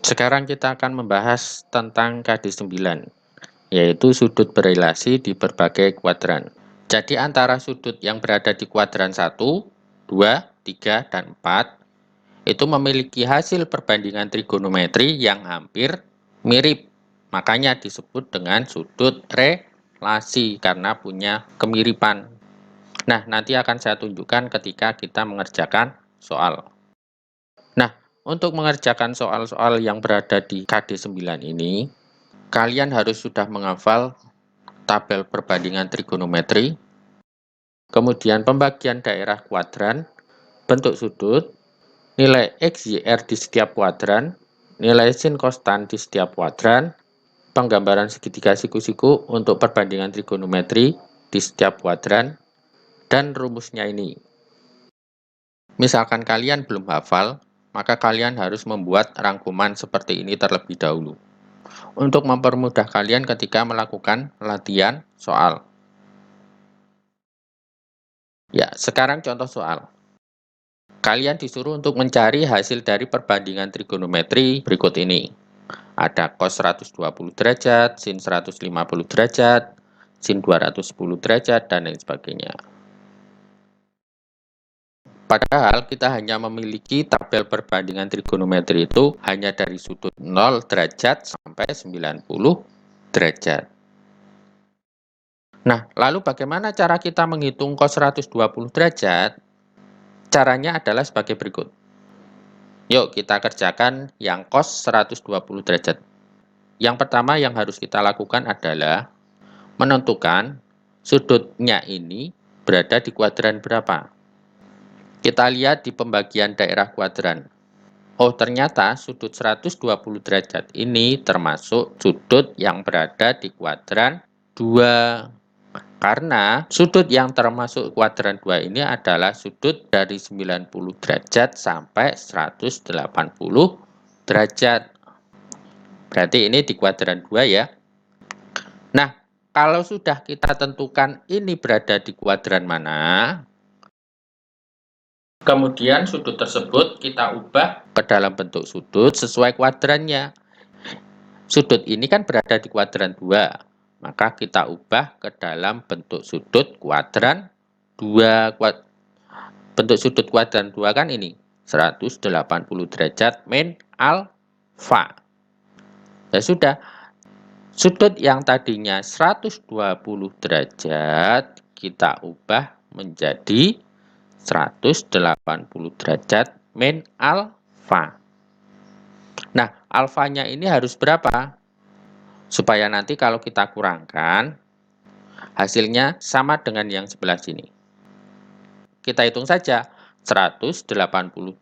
Sekarang kita akan membahas tentang KD9, yaitu sudut berelasi di berbagai kuadran. Jadi antara sudut yang berada di kuadran 1, 2, 3, dan 4 itu memiliki hasil perbandingan trigonometri yang hampir mirip. Makanya disebut dengan sudut relasi karena punya kemiripan. Nah, nanti akan saya tunjukkan ketika kita mengerjakan soal. Nah, untuk mengerjakan soal-soal yang berada di KD9 ini, kalian harus sudah menghafal tabel perbandingan trigonometri, kemudian pembagian daerah kuadran, bentuk sudut, nilai X, Y, R di setiap kuadran, nilai sin konstan di setiap kuadran, penggambaran segitiga siku-siku untuk perbandingan trigonometri di setiap kuadran, dan rumusnya ini. Misalkan kalian belum hafal, maka kalian harus membuat rangkuman seperti ini terlebih dahulu untuk mempermudah kalian ketika melakukan latihan soal. Ya, sekarang contoh soal. Kalian disuruh untuk mencari hasil dari perbandingan trigonometri berikut ini. Ada cos 120 derajat, sin 150 derajat, sin 210 derajat, dan lain sebagainya. Padahal kita hanya memiliki tabel perbandingan trigonometri itu hanya dari sudut 0 derajat sampai 90 derajat. Nah, lalu bagaimana cara kita menghitung cos 120 derajat? Caranya adalah sebagai berikut. Yuk kita kerjakan yang cos 120 derajat. Yang pertama yang harus kita lakukan adalah menentukan sudutnya ini berada di kuadran berapa. Kita lihat di pembagian daerah kuadran. Oh, ternyata sudut 120 derajat ini termasuk sudut yang berada di kuadran 2. Karena sudut yang termasuk kuadran 2 ini adalah sudut dari 90 derajat sampai 180 derajat. Berarti ini di kuadran 2 ya. Nah, kalau sudah kita tentukan ini berada di kuadran mana, kemudian sudut tersebut kita ubah ke dalam bentuk sudut sesuai kuadrannya. Sudut ini kan berada di kuadran 2, maka kita ubah ke dalam bentuk sudut kuadran 2. Bentuk sudut kuadran 2 kan ini, 180 derajat min alfa. Ya sudah, sudut yang tadinya 120 derajat, kita ubah menjadi 180 derajat min alfa. Nah, alfanya ini harus berapa? Supaya nanti kalau kita kurangkan, hasilnya sama dengan yang sebelah sini. Kita hitung saja, 180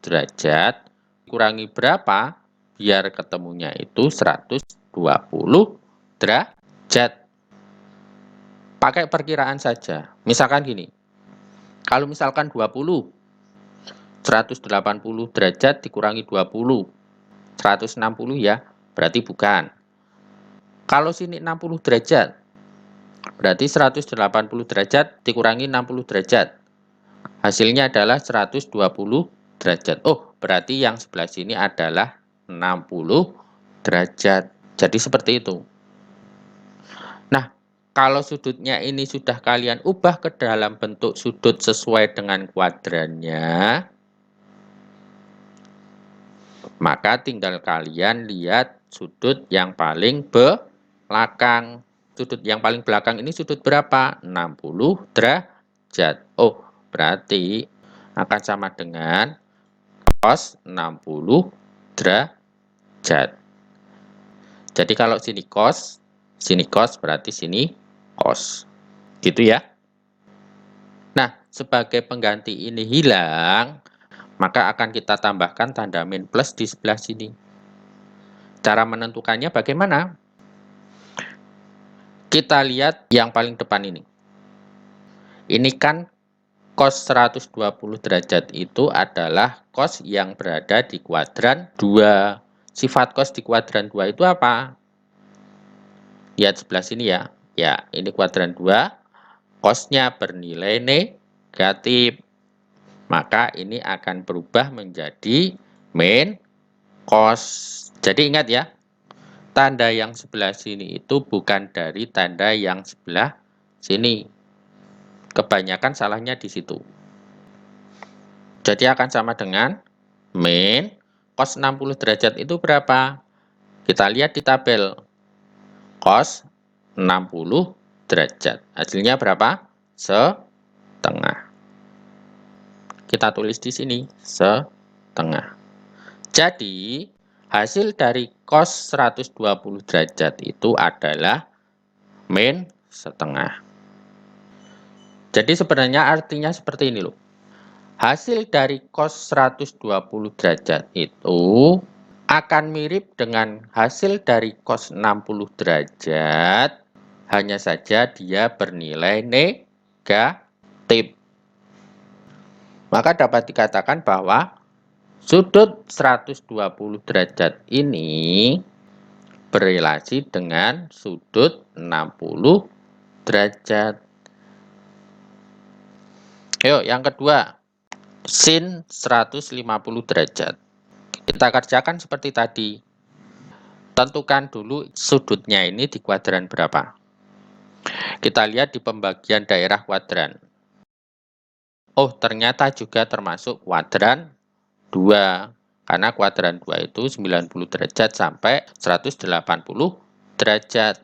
derajat kurangi berapa? Biar ketemunya itu 120 derajat. Pakai perkiraan saja. Misalkan gini, kalau misalkan 20, 180 derajat dikurangi 20, 160 ya, berarti bukan. Kalau sini 60 derajat, berarti 180 derajat dikurangi 60 derajat. Hasilnya adalah 120 derajat. Oh, berarti yang sebelah sini adalah 60 derajat. Jadi seperti itu. Nah, kalau sudutnya ini sudah kalian ubah ke dalam bentuk sudut sesuai dengan kuadrannya, maka tinggal kalian lihat sudut yang paling belakang. Sudut yang paling belakang ini sudut berapa? 60 derajat. Oh, berarti akan sama dengan cos 60 derajat. Jadi kalau sini cos berarti sini cos. Gitu ya. Nah, sebagai pengganti ini hilang, maka akan kita tambahkan tanda min plus di sebelah sini. Cara menentukannya bagaimana? Kita lihat yang paling depan ini. Ini kan cos 120 derajat itu adalah cos yang berada di kuadran 2. Sifat cos di kuadran 2 itu apa? Lihat sebelah sini ya. Ya, ini kuadran 2. Cosnya bernilai negatif. Maka ini akan berubah menjadi min cos. Jadi ingat ya, tanda yang sebelah sini itu bukan dari tanda yang sebelah sini. Kebanyakan salahnya di situ. Jadi akan sama dengan min cos 60 derajat itu berapa? Kita lihat di tabel. Cos 60 derajat. Hasilnya berapa? Setengah. Kita tulis di sini, setengah. Jadi, hasil dari cos 120 derajat itu adalah min setengah. Jadi sebenarnya artinya seperti ini loh. Hasil dari cos 120 derajat itu akan mirip dengan hasil dari cos 60 derajat, hanya saja dia bernilai negatif. Maka dapat dikatakan bahwa sudut 120 derajat ini berelasi dengan sudut 60 derajat. Yuk, yang kedua, sin 150 derajat. Kita kerjakan seperti tadi. Tentukan dulu sudutnya ini di kuadran berapa. Kita lihat di pembagian daerah kuadran. Oh, ternyata juga termasuk kuadran 2. Karena kuadran 2 itu 90 derajat sampai 180 derajat.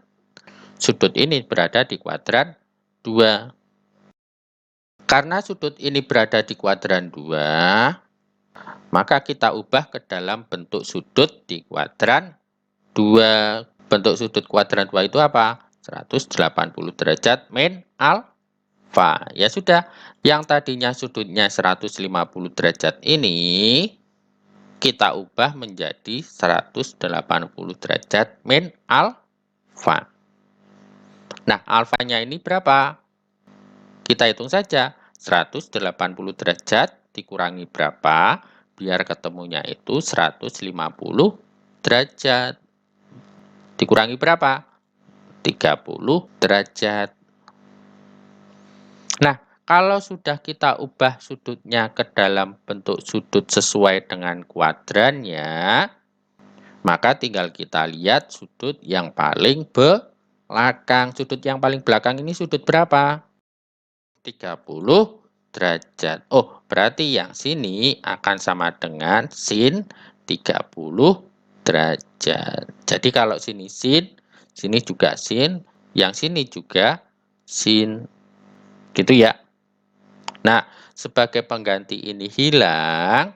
Sudut ini berada di kuadran 2. Karena sudut ini berada di kuadran 2, maka kita ubah ke dalam bentuk sudut di kuadran 2. Bentuk sudut kuadran 2 itu apa? 180 derajat min alfa. Ya sudah, yang tadinya sudutnya 150 derajat ini kita ubah menjadi 180 derajat min alfa. Nah, alfanya ini berapa? Kita hitung saja. 180 derajat dikurangi berapa? Biar ketemunya itu 150 derajat. Dikurangi berapa? 30 derajat. Nah, kalau sudah kita ubah sudutnya ke dalam bentuk sudut sesuai dengan kuadrannya, maka tinggal kita lihat sudut yang paling belakang. Sudut yang paling belakang ini sudut berapa? 30 derajat. Oh, berarti yang sini akan sama dengan sin 30 derajat. Jadi kalau sini sin, sini juga sin, yang sini juga sin. Gitu ya. Nah, sebagai pengganti ini hilang,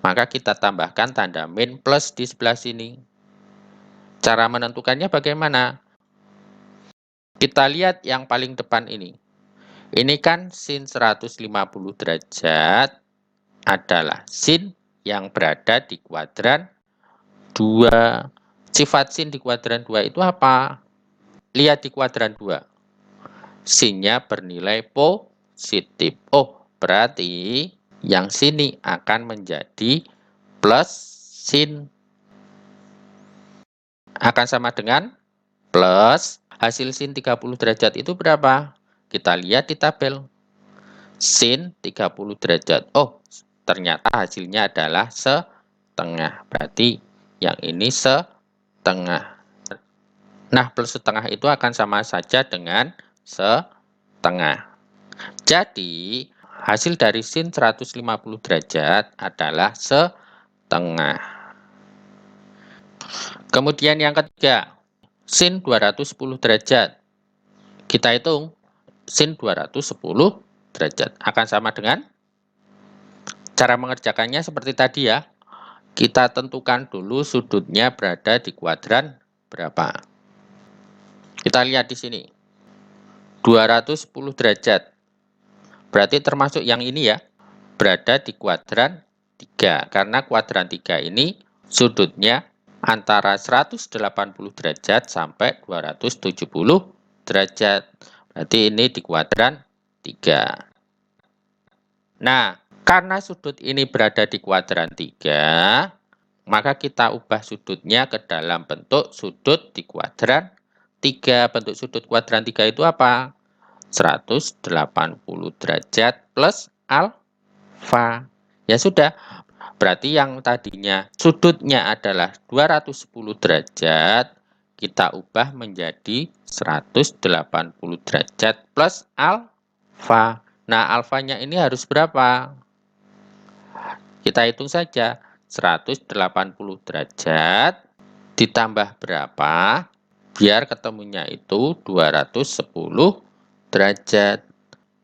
maka kita tambahkan tanda min plus di sebelah sini. Cara menentukannya bagaimana? Kita lihat yang paling depan ini. Ini kan sin 150 derajat adalah sin yang berada di kuadran 2. Sifat sin di kuadran 2 itu apa? Lihat di kuadran 2. Sinnya bernilai positif. Oh, berarti yang sini akan menjadi plus sin. Akan sama dengan plus hasil sin 30 derajat itu berapa? Kita lihat di tabel. Sin 30 derajat. Oh, ternyata hasilnya adalah setengah. Berarti yang ini setengah. Nah, plus setengah itu akan sama saja dengan setengah. Jadi, hasil dari sin 150 derajat adalah setengah. Kemudian yang ketiga, sin 210 derajat. Kita hitung sin 210 derajat akan sama dengan, cara mengerjakannya seperti tadi ya. Kita tentukan dulu sudutnya berada di kuadran berapa. Kita lihat di sini. 210 derajat. Berarti termasuk yang ini ya. Berada di kuadran 3. Karena kuadran 3 ini sudutnya antara 180 derajat sampai 270 derajat. Berarti ini di kuadran 3. Nah, karena sudut ini berada di kuadran 3, maka kita ubah sudutnya ke dalam bentuk sudut di kuadran 3. Bentuk sudut kuadran 3 itu apa? 180 derajat plus alfa. Ya sudah, Berarti yang tadinya sudutnya adalah 210 derajat, kita ubah menjadi 180 derajat plus alfa. Nah, alfanya ini harus berapa? Kita hitung saja. 180 derajat ditambah berapa? Biar ketemunya itu 210 derajat.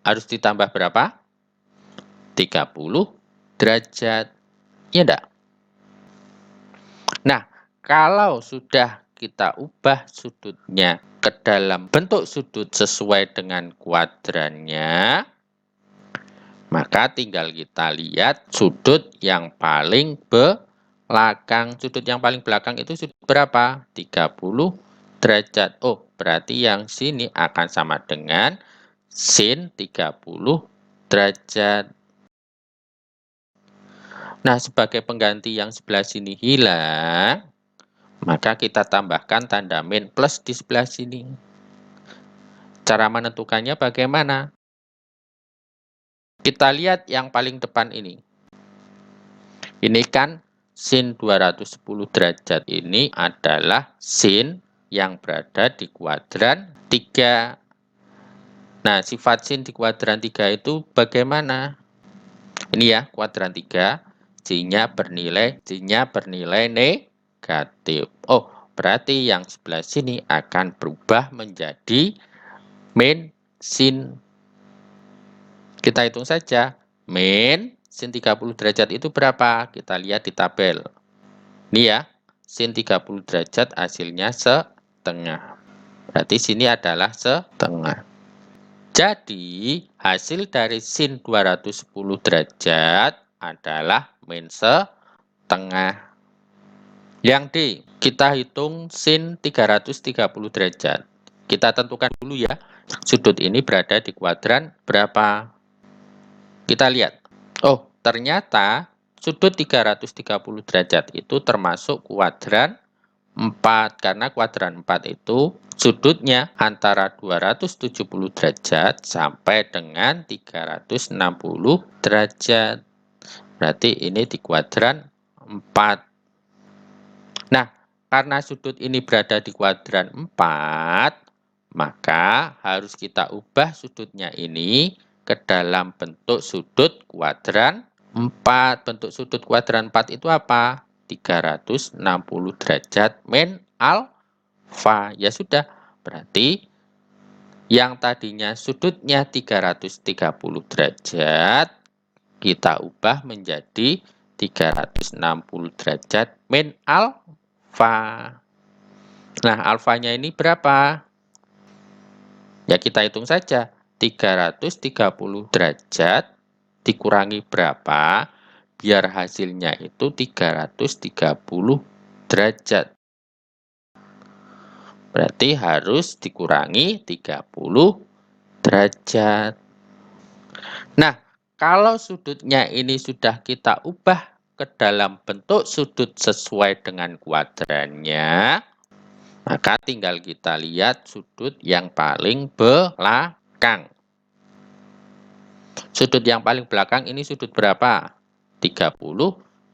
Harus ditambah berapa? 30 derajat. Ya enggak? Nah, kalau sudah kita ubah sudutnya ke dalam bentuk sudut sesuai dengan kuadrannya, maka tinggal kita lihat sudut yang paling belakang. Sudut yang paling belakang itu sudut berapa? 30 derajat. Oh, berarti yang sini akan sama dengan sin 30 derajat. Nah, sebagai pengganti yang sebelah sini hilang, maka kita tambahkan tanda min plus di sebelah sini. Cara menentukannya bagaimana? Kita lihat yang paling depan ini. Ini kan sin 210 derajat ini adalah sin yang berada di kuadran 3. Nah, sifat sin di kuadran 3 itu bagaimana? Ini ya, kuadran 3. C-nya bernilai negatif. Oh, berarti yang sebelah sini akan berubah menjadi min sin. Kita hitung saja. Min sin 30 derajat itu berapa? Kita lihat di tabel. Ini ya, sin 30 derajat hasilnya setengah. Berarti sini adalah setengah. Jadi, hasil dari sin 210 derajat adalah min setengah. Yang D, kita hitung sin 330 derajat. Kita tentukan dulu ya, sudut ini berada di kuadran berapa. Kita lihat. Oh, ternyata sudut 330 derajat itu termasuk kuadran 4. Karena kuadran 4 itu sudutnya antara 270 derajat sampai dengan 360 derajat. Berarti ini di kuadran 4. Nah, karena sudut ini berada di kuadran 4, maka harus kita ubah sudutnya ini ke dalam bentuk sudut kuadran 4. Bentuk sudut kuadran 4 itu apa? 360 derajat min alfa. Ya sudah, berarti yang tadinya sudutnya 330 derajat, kita ubah menjadi 360 derajat min alfa. Nah, alfanya ini berapa? Ya, kita hitung saja. 330 derajat dikurangi berapa? Biar hasilnya itu 330 derajat. Berarti harus dikurangi 30 derajat. Nah, kalau sudutnya ini sudah kita ubah ke dalam bentuk sudut sesuai dengan kuadrannya, maka tinggal kita lihat sudut yang paling belakang. Sudut yang paling belakang ini sudut berapa? 30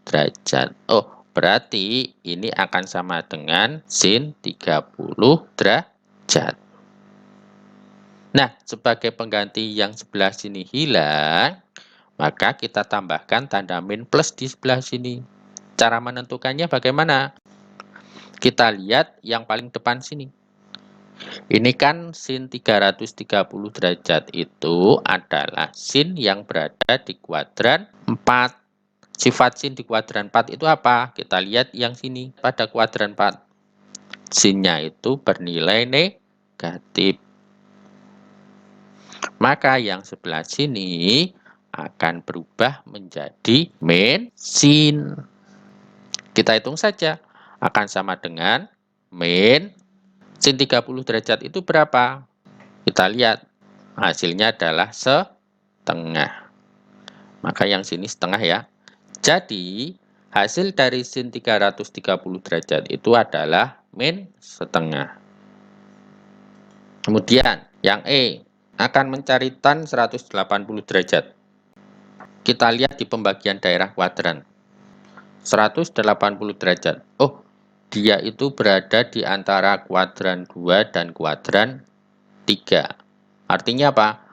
derajat. Oh, berarti ini akan sama dengan sin 30 derajat. Nah, sebagai pengganti yang sebelah sini hilang, maka kita tambahkan tanda min plus di sebelah sini. Cara menentukannya bagaimana? Kita lihat yang paling depan sini. Ini kan sin 330 derajat itu adalah sin yang berada di kuadran 4. Sifat sin di kuadran 4 itu apa? Kita lihat yang sini pada kuadran 4. Sinnya itu bernilai negatif. Maka yang sebelah sini akan berubah menjadi min sin. Kita hitung saja. Akan sama dengan min sin 30 derajat itu berapa? Kita lihat. Hasilnya adalah setengah. Maka yang sini setengah ya. Jadi, hasil dari sin 330 derajat itu adalah min setengah. Kemudian, yang E akan mencari tan 180 derajat. Kita lihat di pembagian daerah kuadran. 180 derajat. Oh, dia itu berada di antara kuadran 2 dan kuadran 3. Artinya apa?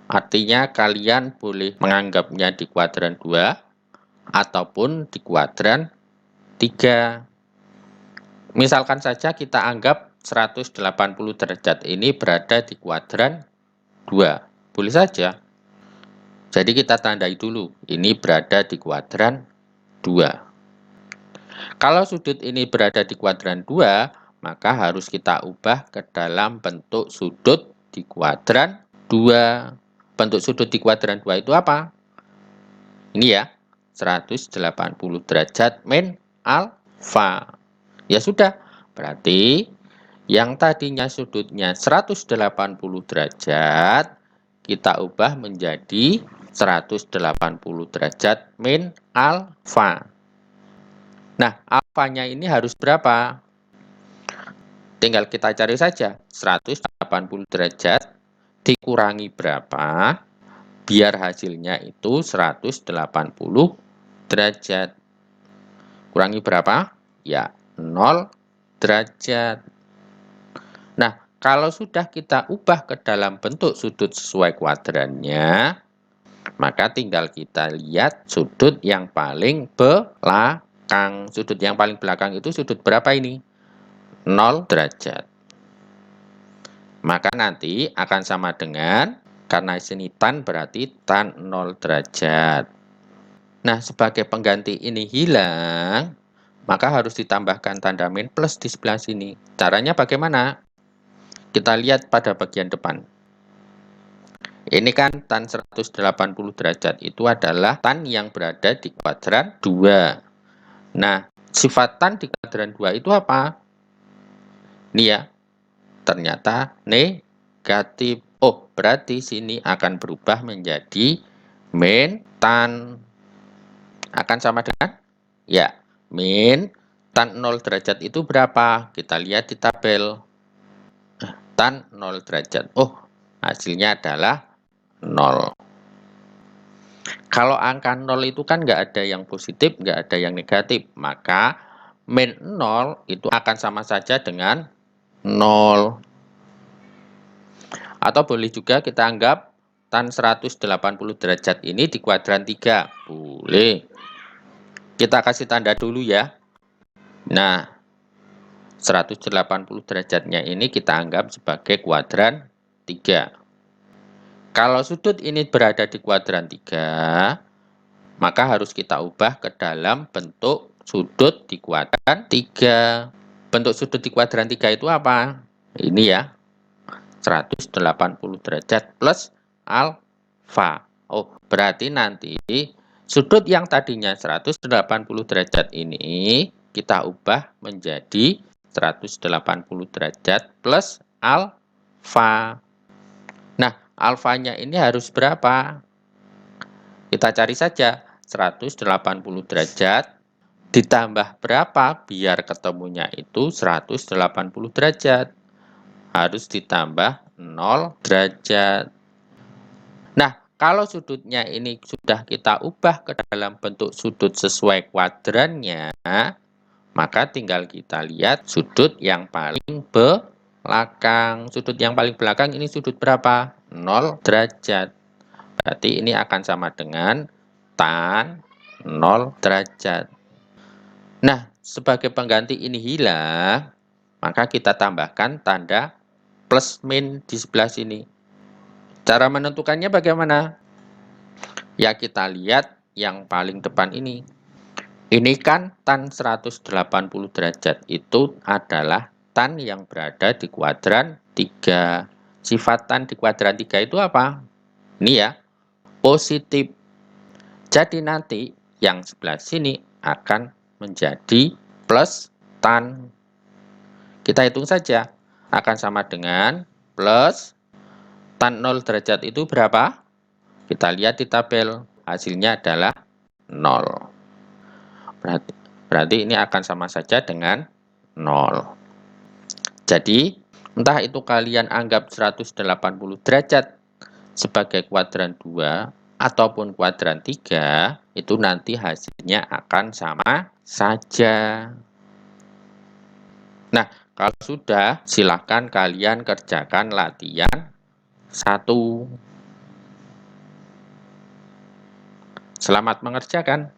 Artinya kalian boleh menganggapnya di kuadran 2 ataupun di kuadran 3. Misalkan saja kita anggap 180 derajat ini berada di kuadran 2. Boleh saja. Jadi kita tandai dulu, ini berada di kuadran 2. Kalau sudut ini berada di kuadran 2, maka harus kita ubah ke dalam bentuk sudut di kuadran 2. Bentuk sudut di kuadran 2 itu apa? Ini ya, 180 derajat min alfa. Ya sudah, berarti yang tadinya sudutnya 180 derajat, kita ubah menjadi 180 derajat min alfa. Nah, alfanya ini harus berapa? Tinggal kita cari saja, 180 derajat dikurangi berapa, biar hasilnya itu 180 derajat. Kurangi berapa? Ya, 0 derajat. Nah, kalau sudah kita ubah ke dalam bentuk sudut sesuai kuadrannya, maka tinggal kita lihat sudut yang paling belakang. Sudut yang paling belakang itu sudut berapa ini? 0 derajat. Maka nanti akan sama dengan, karena sini tan berarti tan 0 derajat. Nah, sebagai pengganti ini hilang, maka harus ditambahkan tanda min plus di sebelah sini. Caranya bagaimana? Kita lihat pada bagian depan. Ini kan tan 180 derajat itu adalah tan yang berada di kuadran 2. Nah, sifat tan di kuadran 2 itu apa? Ini ya, ternyata negatif. Oh, berarti sini akan berubah menjadi min tan. Akan sama dengan? Ya, min tan 0 derajat itu berapa? Kita lihat di tabel. Tan 0 derajat. Oh, hasilnya adalah 0. Kalau angka 0 itu kan nggak ada yang positif, nggak ada yang negatif. Maka min 0 itu akan sama saja dengan 0. Atau boleh juga kita anggap tan 180 derajat ini di kuadran 3. Boleh. Kita kasih tanda dulu ya. Nah, 180 derajatnya ini kita anggap sebagai kuadran 3. Kalau sudut ini berada di kuadran 3, maka harus kita ubah ke dalam bentuk sudut di kuadran 3. Bentuk sudut di kuadran 3 itu apa? Ini ya, 180 derajat plus alfa. Oh, berarti nanti sudut yang tadinya 180 derajat ini kita ubah menjadi 180 derajat plus alfa. Nah, alfanya ini harus berapa? Kita cari saja, 180 derajat ditambah berapa biar ketemunya itu 180 derajat. Harus ditambah 0 derajat. Nah, kalau sudutnya ini sudah kita ubah ke dalam bentuk sudut sesuai kuadrannya, maka tinggal kita lihat sudut yang paling belakang. Sudut yang paling belakang ini sudut berapa? 0 derajat. Berarti ini akan sama dengan tan 0 derajat. Nah, sebagai pengganti ini hilang, maka kita tambahkan tanda plus min di sebelah sini. Cara menentukannya bagaimana? Ya, kita lihat yang paling depan ini. Ini kan tan 180 derajat itu adalah tan yang berada di kuadran 3. Sifat tan di kuadran 3 itu apa? Ini ya, positif. Jadi nanti yang sebelah sini akan menjadi plus tan. Kita hitung saja. Akan sama dengan plus tan 0 derajat itu berapa? Kita lihat di tabel. Hasilnya adalah 0. Berarti ini akan sama saja dengan 0. Jadi, entah itu kalian anggap 180 derajat sebagai kuadran 2 ataupun kuadran 3, itu nanti hasilnya akan sama saja. Nah, kalau sudah, silakan kalian kerjakan latihan 1. Selamat mengerjakan.